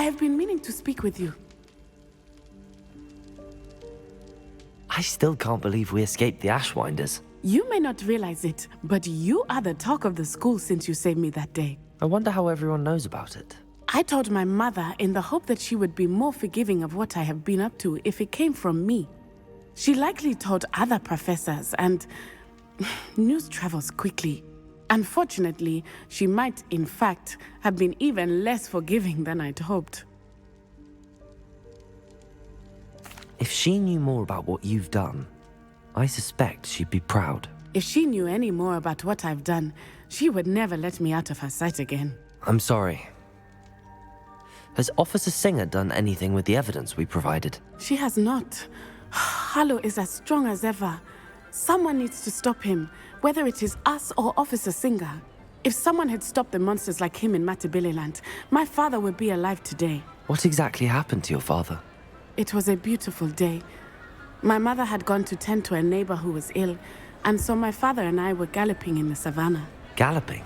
I have been meaning to speak with you. I still can't believe we escaped the Ashwinders. You may not realize it, but you are the talk of the school since you saved me that day. I wonder how everyone knows about it. I told my mother in the hope that she would be more forgiving of what I have been up to if it came from me. She likely told other professors, and news travels quickly. Unfortunately, she might, in fact, have been even less forgiving than I'd hoped. If she knew more about what you've done, I suspect she'd be proud. If she knew any more about what I've done, she would never let me out of her sight again. I'm sorry. Has Officer Singer done anything with the evidence we provided? She has not. Harlow is as strong as ever. Someone needs to stop him, whether it is us or Officer Singer. If someone had stopped the monsters like him in Matabeleland, my father would be alive today. What exactly happened to your father? It was a beautiful day. My mother had gone to tend to a neighbor who was ill, and so my father and I were galloping in the savannah. Galloping?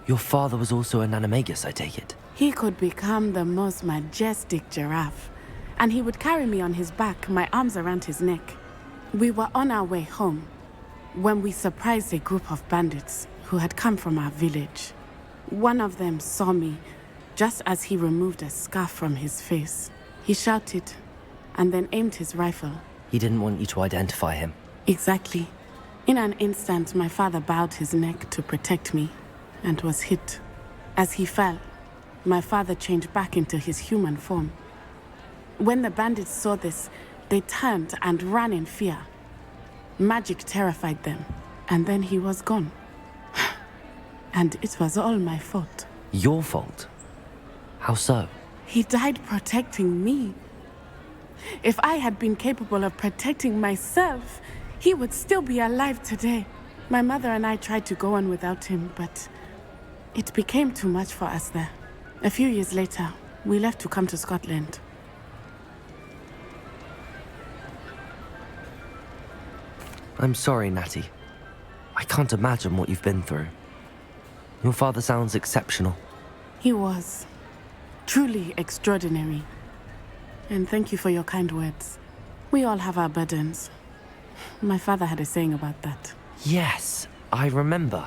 Your father was also an animagus, I take it? He could become the most majestic giraffe, and he would carry me on his back, my arms around his neck. We were on our way home when we surprised a group of bandits who had come from our village. One of them saw me just as he removed a scarf from his face. He shouted and then aimed his rifle. He didn't want you to identify him. Exactly. In an instant, my father bowed his neck to protect me and was hit. As he fell, my father changed back into his human form. When the bandits saw this, they turned and ran in fear. Magic terrified them, and then he was gone. And it was all my fault. Your fault? How so? He died protecting me. If I had been capable of protecting myself, he would still be alive today. My mother and I tried to go on without him, but it became too much for us there. A few years later, we left to come to Scotland. I'm sorry, Natty. I can't imagine what you've been through. Your father sounds exceptional. He was. Truly extraordinary. And thank you for your kind words. We all have our burdens. My father had a saying about that. Yes, I remember.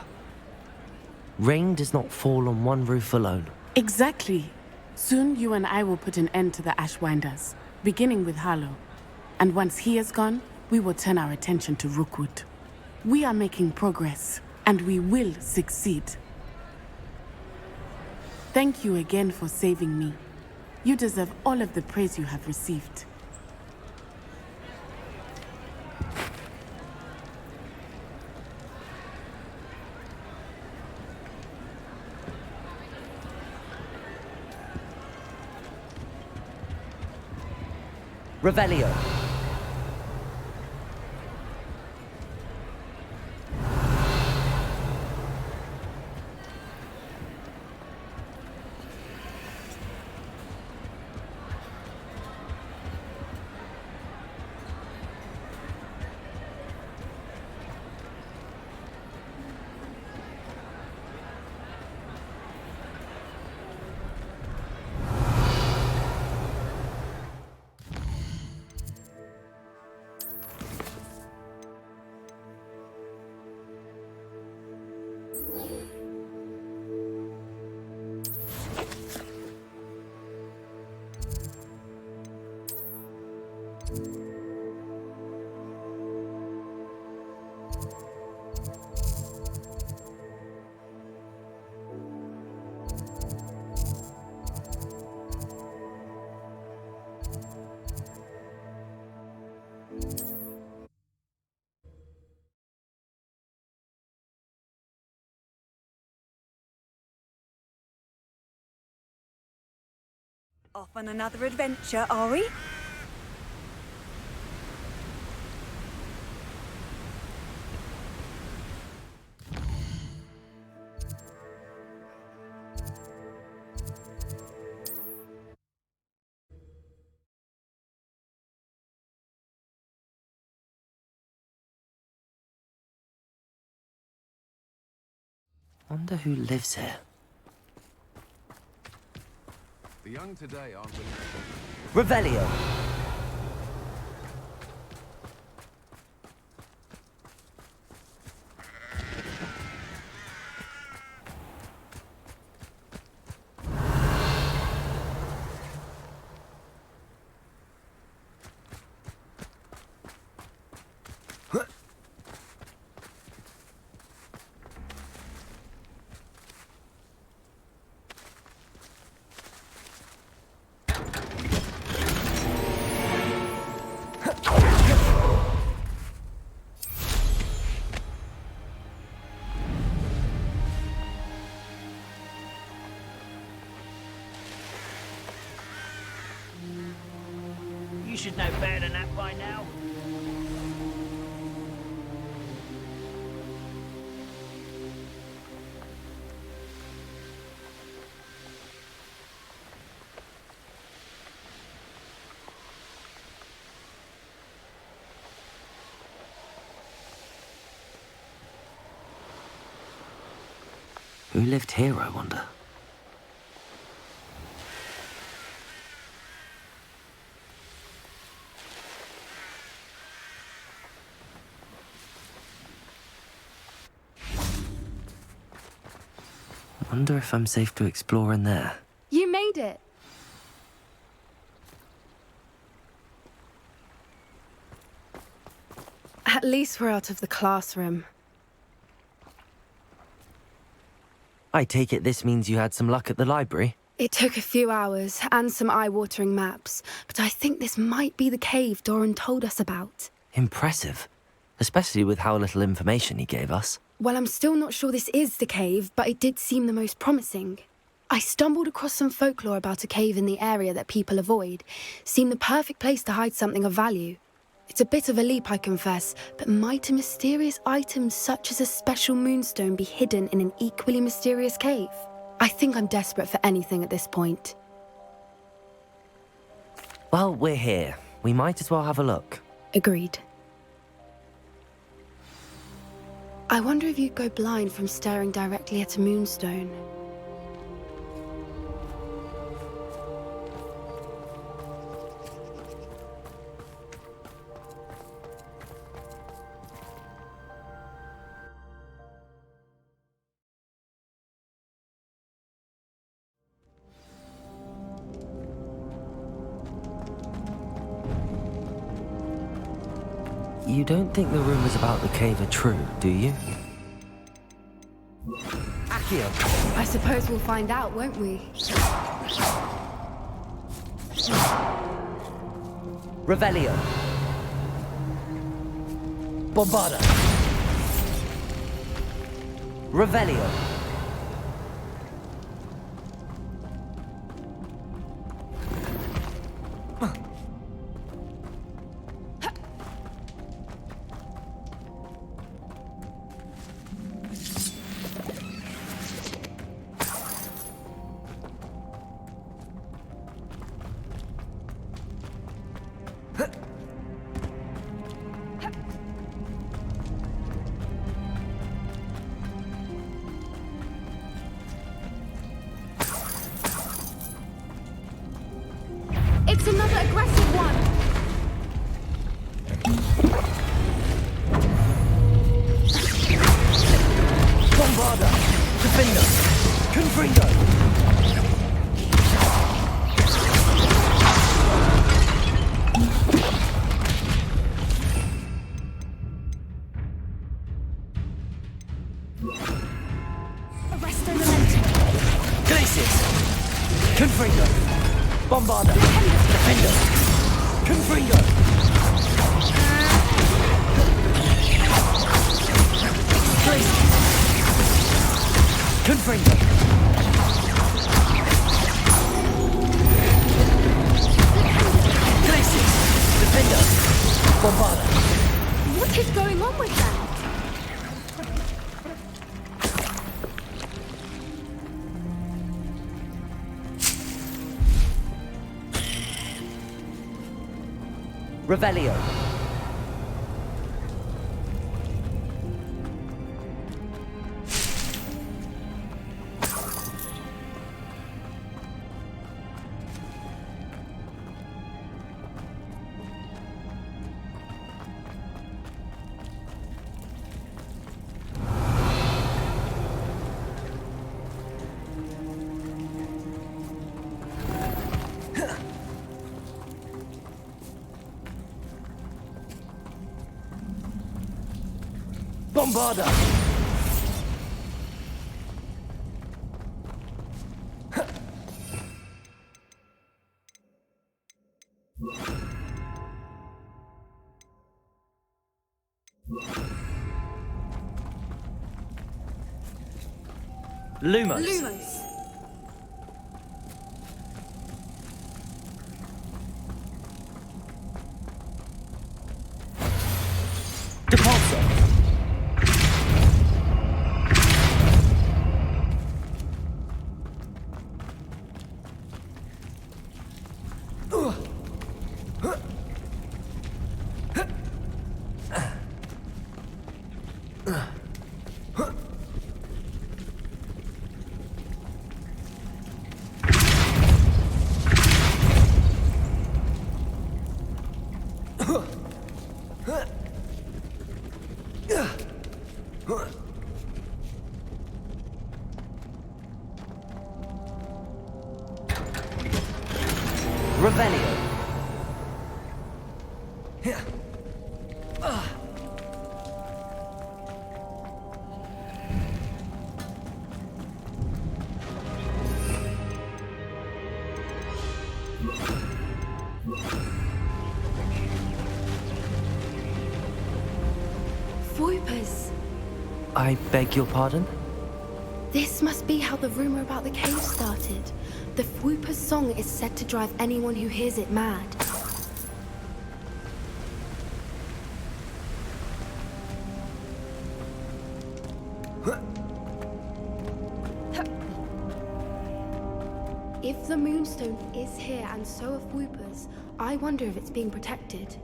Rain does not fall on one roof alone. Exactly. Soon you and I will put an end to the Ashwinders, beginning with Harlow. And once he is gone, we will turn our attention to Rookwood. We are making progress, and we will succeed. Thank you again for saving me. You deserve all of the praise you have received. Revelio. Off on another adventure, are we? Wonder who lives here. The young today aren't Revelio. You should know better than that by now. Who lived here, I wonder? Wonder if I'm safe to explore in there. You made it. At least we're out of the classroom. I take it this means you had some luck at the library? It took a few hours and some eye-watering maps, but I think this might be the cave Doran told us about. Impressive. Especially with how little information he gave us. Well, I'm still not sure this is the cave, but it did seem the most promising. I stumbled across some folklore about a cave in the area that people avoid. Seemed the perfect place to hide something of value. It's a bit of a leap, I confess, but might a mysterious item such as a special moonstone be hidden in an equally mysterious cave? I think I'm desperate for anything at this point. Well, we're here. We might as well have a look. Agreed. I wonder if you'd go blind from staring directly at a moonstone. You don't think the rumors about the cave are true, do you? Accio! I suppose we'll find out, won't we? Revelio! Bombarda! Revelio! It's another aggressive one! Bombarda! Defender! Confringo! Arresto momentum! Glacius! Confringo! Bombarda! Defender! Confringo! Glacius! Confringo! Glacius! Defender! Bombarda! What is going on with that? Revelio. Bombarda! Lumos. Lumos! Depulso. Revelio. Voipers! I beg your pardon? This must be how the rumor about the cave started. The Fwooper's song is said to drive anyone who hears it mad. If the Moonstone is here and so are Fwoopers, I wonder if it's being protected.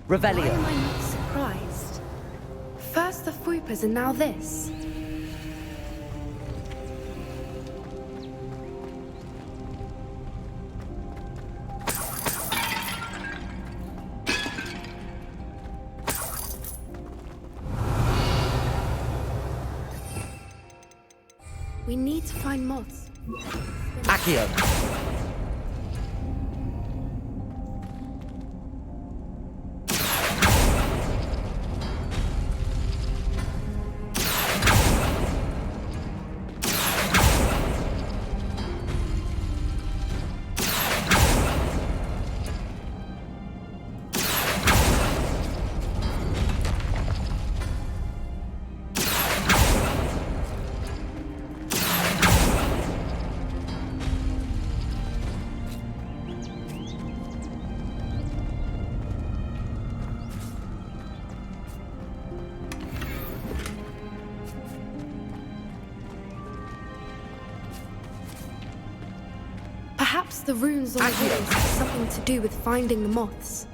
Why Revelio. am I not surprised? First the Fwoopers and now this. We need to find moths. Accio. Perhaps the runes on the walls have something to do with finding the moths.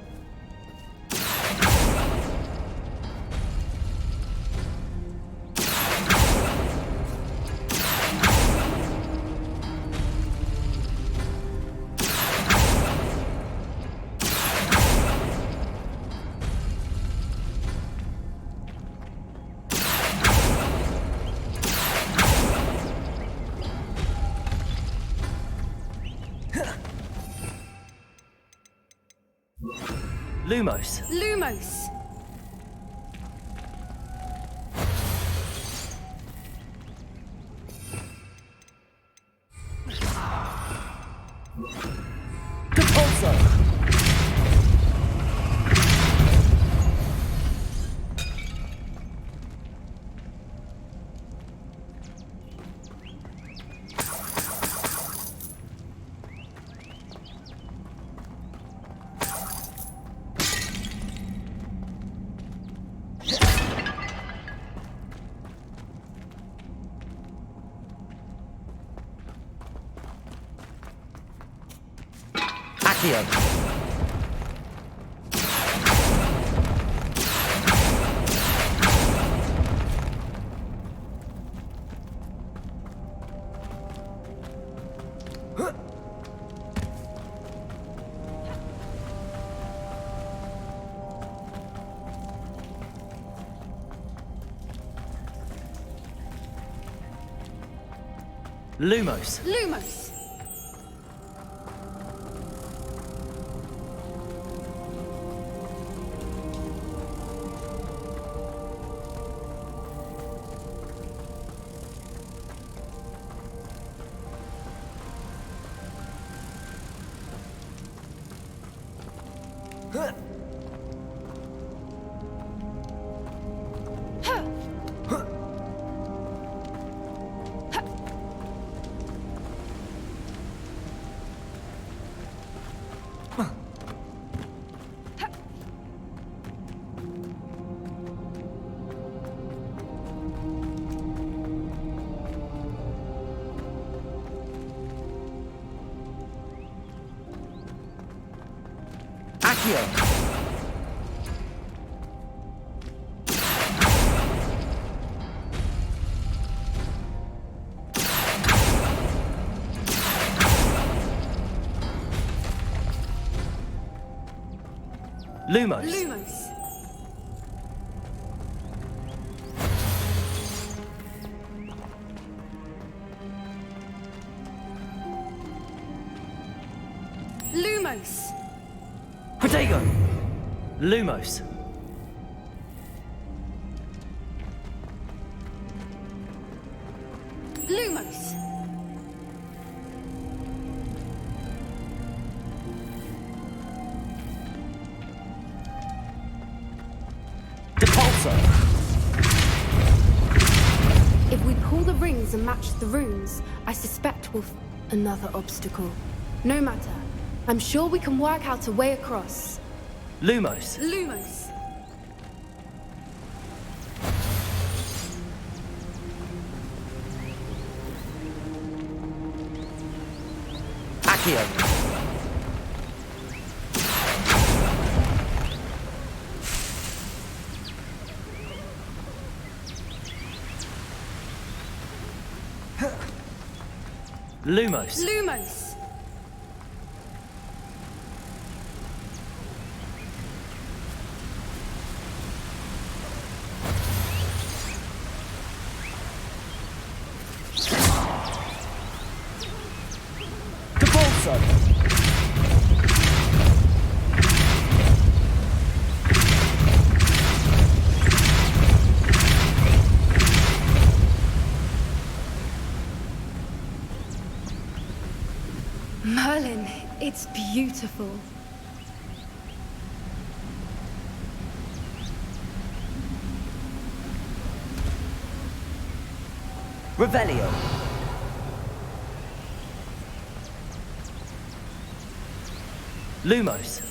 Lumos. Lumos! Capulso. Accio. Lumos. Lumos! Accio. Lumos. Lumos! Lumos! Protego. Lumos. Lumos! Depulso! If we pull the rings and match the runes, I suspect we'll another obstacle. No matter. I'm sure we can work out a way across. Lumos! Lumos! Accio! Lumos! Lumos! Depulso! Merlin, it's beautiful. Revelio! Lumos!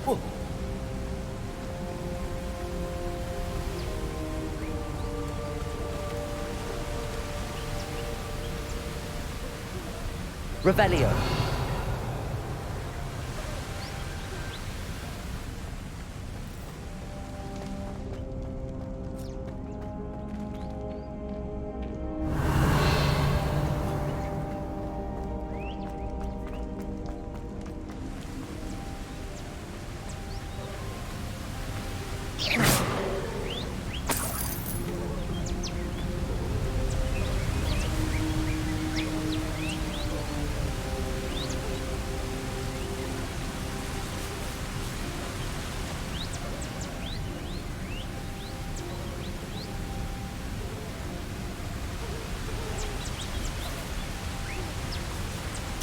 Oh. Revelio!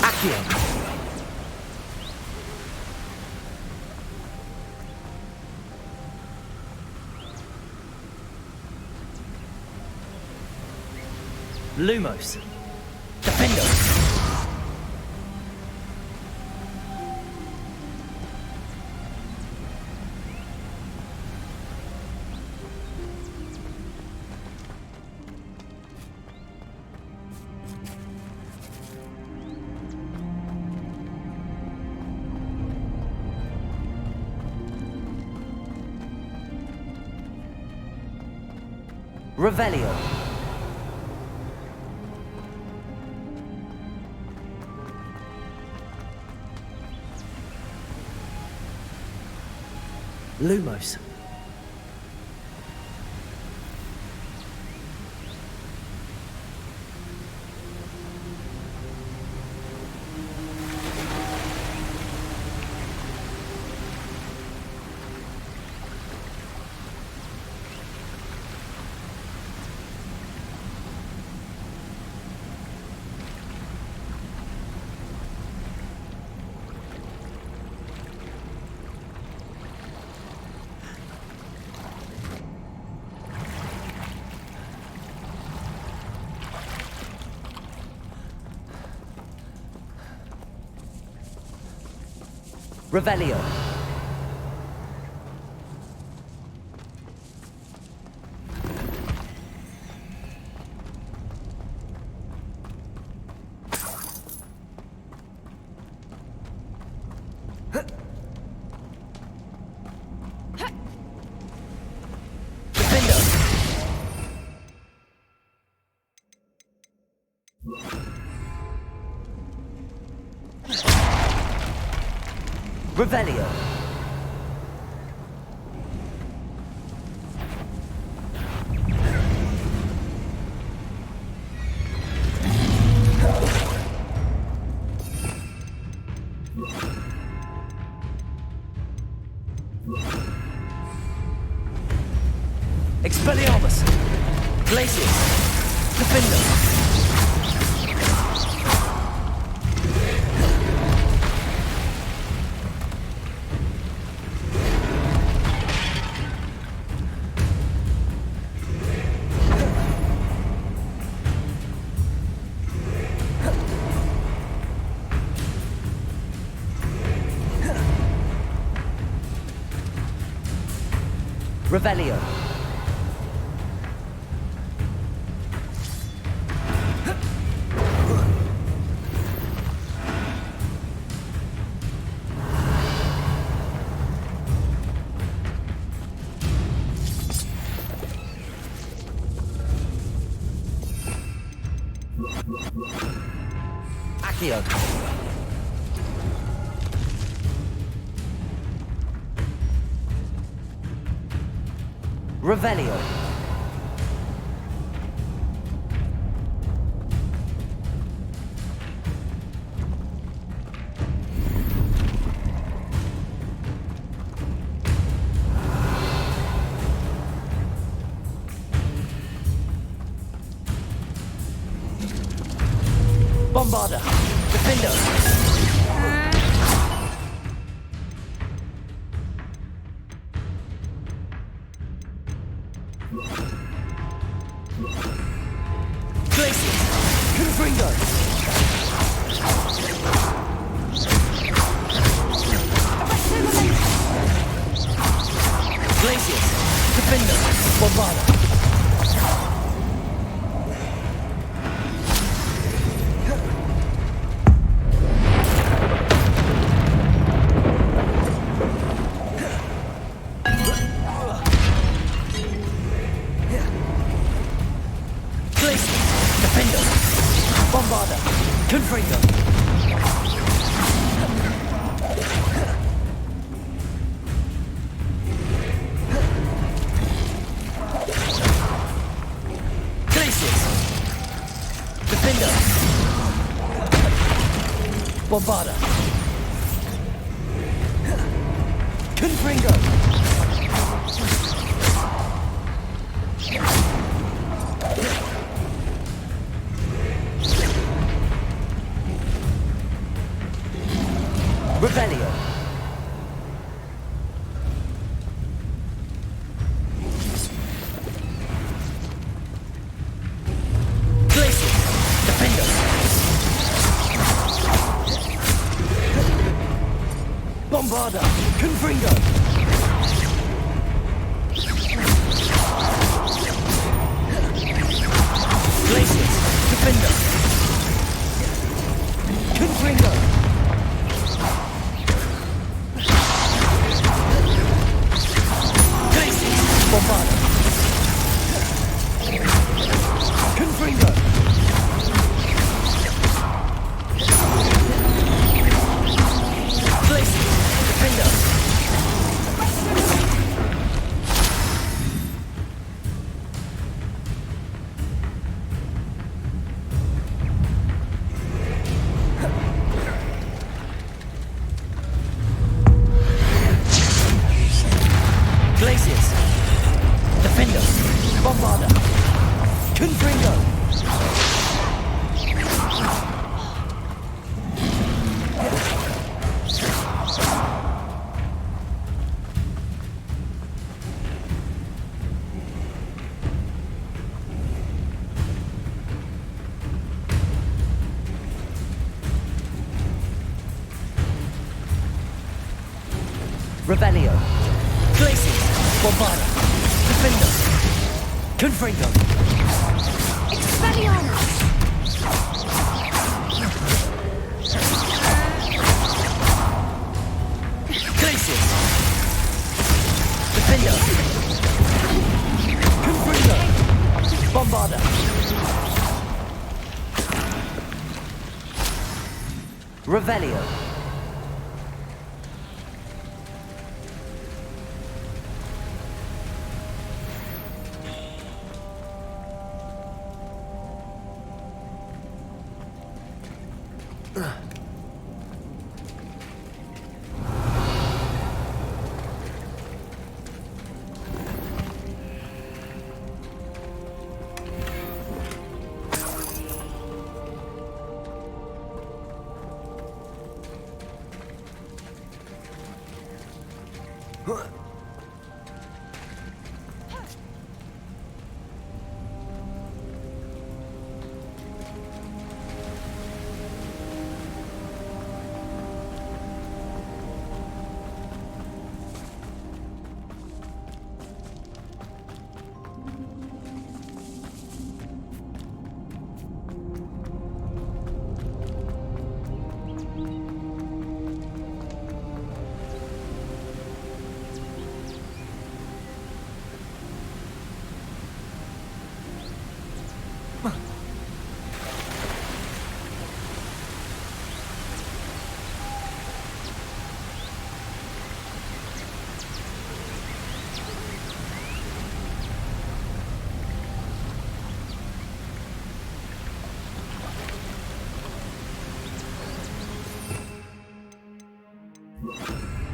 Accio! Lumos! Defendo! Revelio! Lumos! Revelio! Revelio! Expelliarmus! Glacius! Defender! Revelio. Accio. Revelio. Bombarder! Defender! Glacius! Confringo! Glacius! Defender! Bombarder! Bombarder! Confringo! Glacius! Defender! Bombarder! Confringo! Revelio. Glacius! Defender! Bombarder! Confringo! Glacius! Defender! Confringo! Bombarder! Confringo! Glacius! Defender! Glacius! Defender! Bombarder! Confringo! Revelio. Glacius! Bombarder! Defender! Confringo! Expelliarmus! Glacius! Defender! Confringo! Bombarder! Revelio.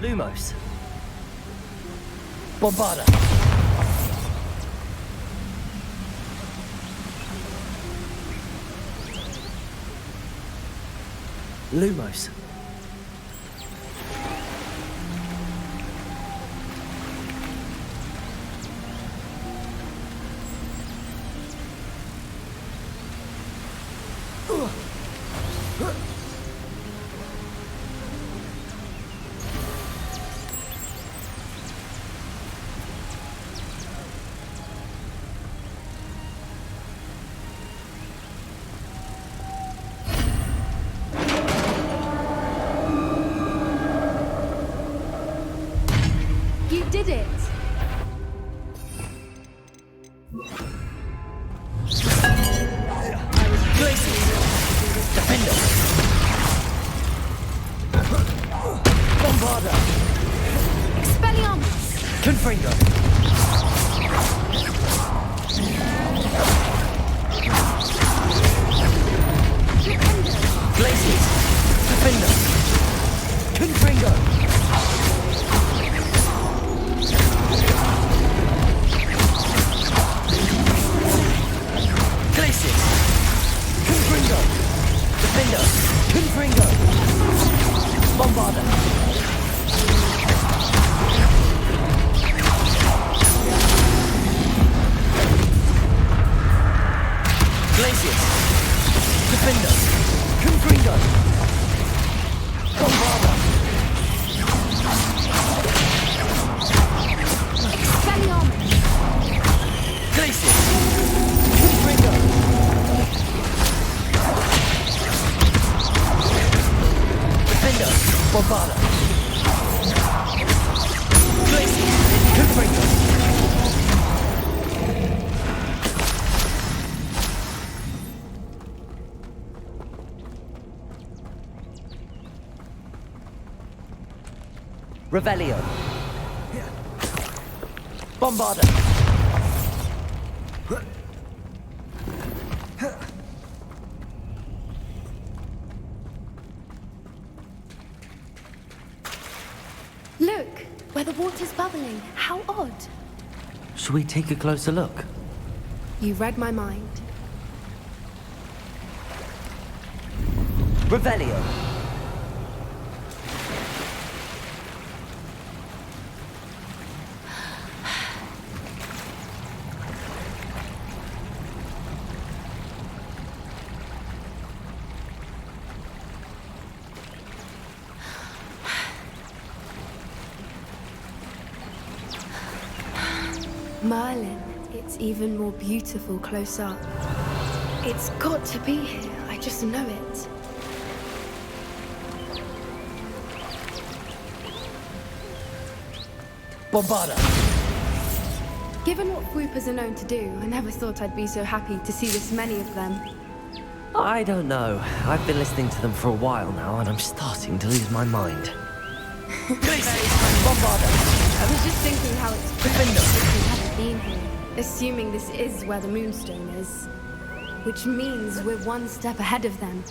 Lumos. Bombarda. Lumos. You did it! Defender. Bombarda. Expelliarmus! Confringo. Glaciers. Defender. Confringo. Glaciers. Confringo. Defender. Confringo. Bombarda. Glaciers. Defender. Confringo. Bombarda. Expelliarmus! Glaciers. Confringo. Defender. Bombarda. Glaciers. Confringo. Revelio. Bombarda. Look, where the water's bubbling. How odd. Should we take a closer look? You read my mind. Revelio. Merlin, it's even more beautiful close up. It's got to be here, I just know it. Bombarda. Given what Whoopers are known to do, I never thought I'd be so happy to see this many of them. I don't know. I've been listening to them for a while now, and I'm starting to lose my mind. Bombarda. I was just thinking how it's pretty that we haven't been here, assuming this is where the Moonstone is. Which means we're one step ahead of them.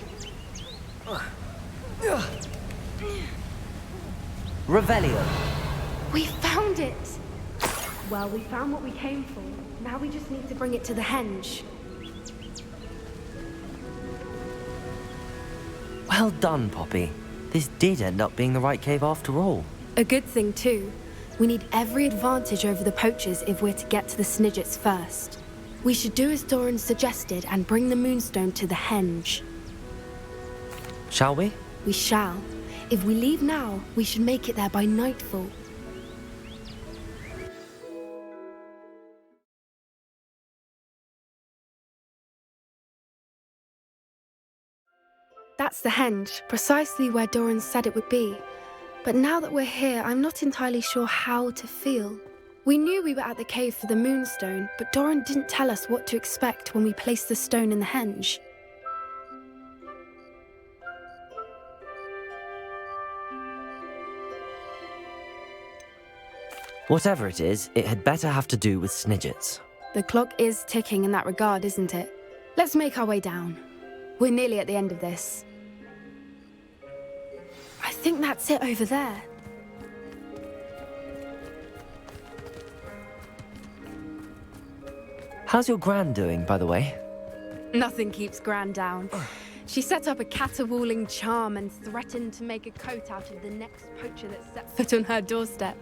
Revelio. We found it! Well, we found what we came for. Now we just need to bring it to the henge. Well done, Poppy. This did end up being the right cave after all. A good thing, too. We need every advantage over the poachers if we're to get to the Snidgets first. We should do as Doran suggested and bring the Moonstone to the henge. Shall we? We shall. If we leave now, we should make it there by nightfall. That's the henge, precisely where Doran said it would be. But now that we're here, I'm not entirely sure how to feel. We knew we were at the cave for the Moonstone, but Doran didn't tell us what to expect when we placed the stone in the henge. Whatever it is, it had better have to do with Snidgets. The clock is ticking in that regard, isn't it? Let's make our way down. We're nearly at the end of this. I think that's it over there. How's your gran doing, by the way? Nothing keeps Gran down. She set up a caterwauling charm and threatened to make a coat out of the next poacher that set foot on her doorstep.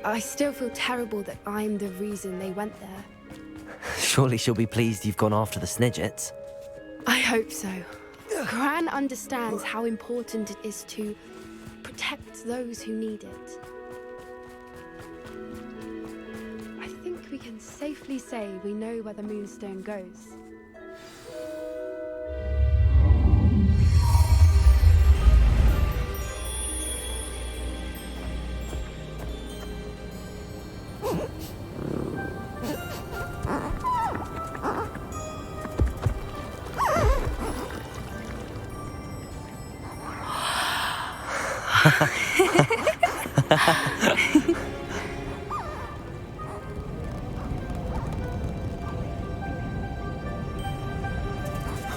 I still feel terrible that I'm the reason they went there. Surely she'll be pleased you've gone after the Snidgets. I hope so. Gran understands how important it is to protect those who need it. I think we can safely say we know where the Moonstone goes.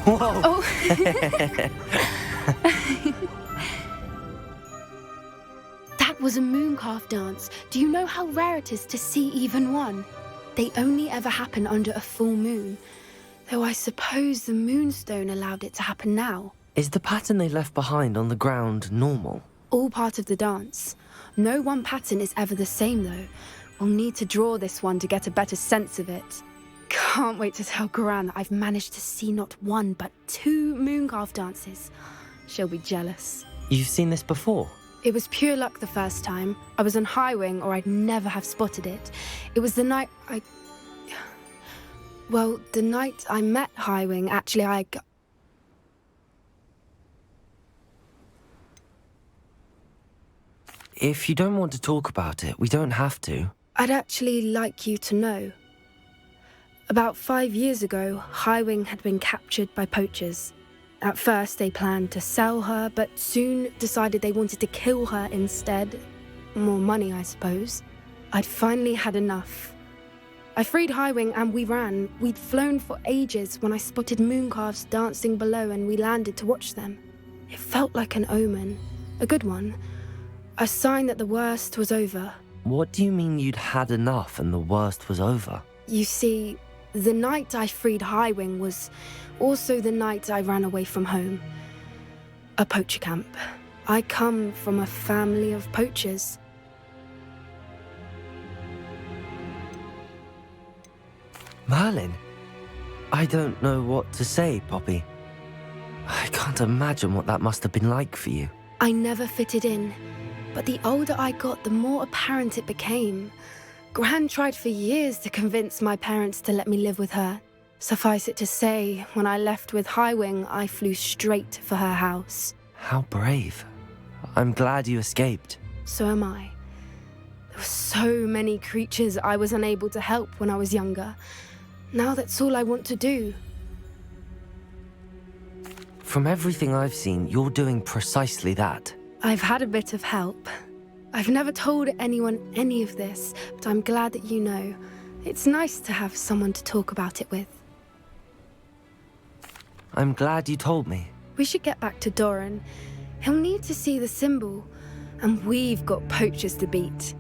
Whoa! Oh. That was a mooncalf dance. Do you know how rare it is to see even one? They only ever happen under a full moon. Though I suppose the Moonstone allowed it to happen now. Is the pattern they left behind on the ground normal? All part of the dance. No one pattern is ever the same, though. We'll need to draw this one to get a better sense of it. Can't wait to tell Gran that I've managed to see not one, but 2 mooncalf dances. She'll be jealous. You've seen this before? It was pure luck the first time. I was on Highwing, or I'd never have spotted it. It was the night the night I met Highwing, actually, If you don't want to talk about it, we don't have to. I'd actually like you to know. About 5 years ago, Highwing had been captured by poachers. At first, they planned to sell her, but soon decided they wanted to kill her instead. More money, I suppose. I'd finally had enough. I freed Highwing and we ran. We'd flown for ages when I spotted mooncalves dancing below and we landed to watch them. It felt like an omen. A good one. A sign that the worst was over. What do you mean you'd had enough and the worst was over? You see, the night I freed Highwing was also the night I ran away from home. A poacher camp. I come from a family of poachers. Merlin? I don't know what to say, Poppy. I can't imagine what that must have been like for you. I never fitted in, but the older I got, the more apparent it became. Gran tried for years to convince my parents to let me live with her. Suffice it to say, when I left with Highwing, I flew straight for her house. How brave. I'm glad you escaped. So am I. There were so many creatures I was unable to help when I was younger. Now that's all I want to do. From everything I've seen, you're doing precisely that. I've had a bit of help. I've never told anyone any of this, but I'm glad that you know. It's nice to have someone to talk about it with. I'm glad you told me. We should get back to Doran. He'll need to see the symbol, and we've got poachers to beat.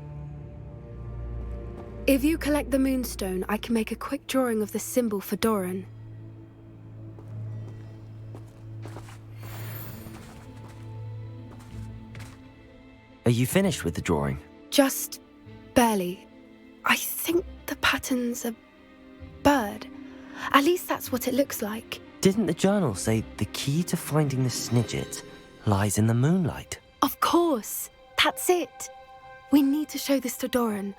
If you collect the Moonstone, I can make a quick drawing of the symbol for Doran. Are you finished with the drawing? Just Barely. I think the pattern's a bird. At least that's what it looks like. Didn't the journal say the key to finding the Snidget lies in the moonlight? Of course. That's it. We need to show this to Doran.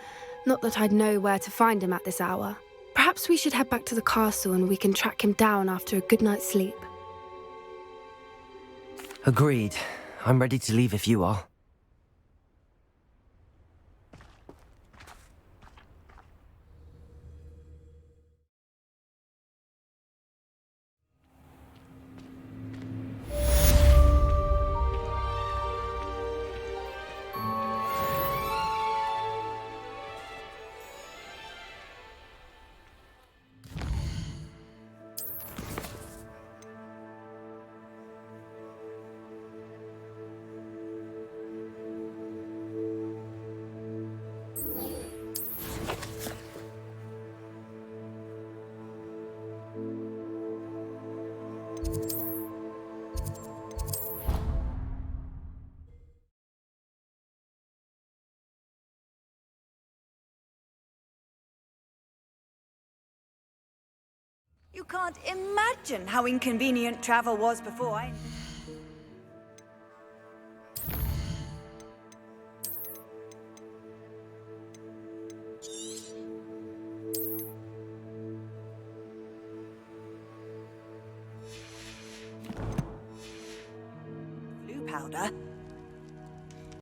Not that I'd know where to find him at this hour. Perhaps we should head back to the castle and we can track him down after a good night's sleep. Agreed. I'm ready to leave if you are. You can't imagine how inconvenient travel was before I... Blue powder?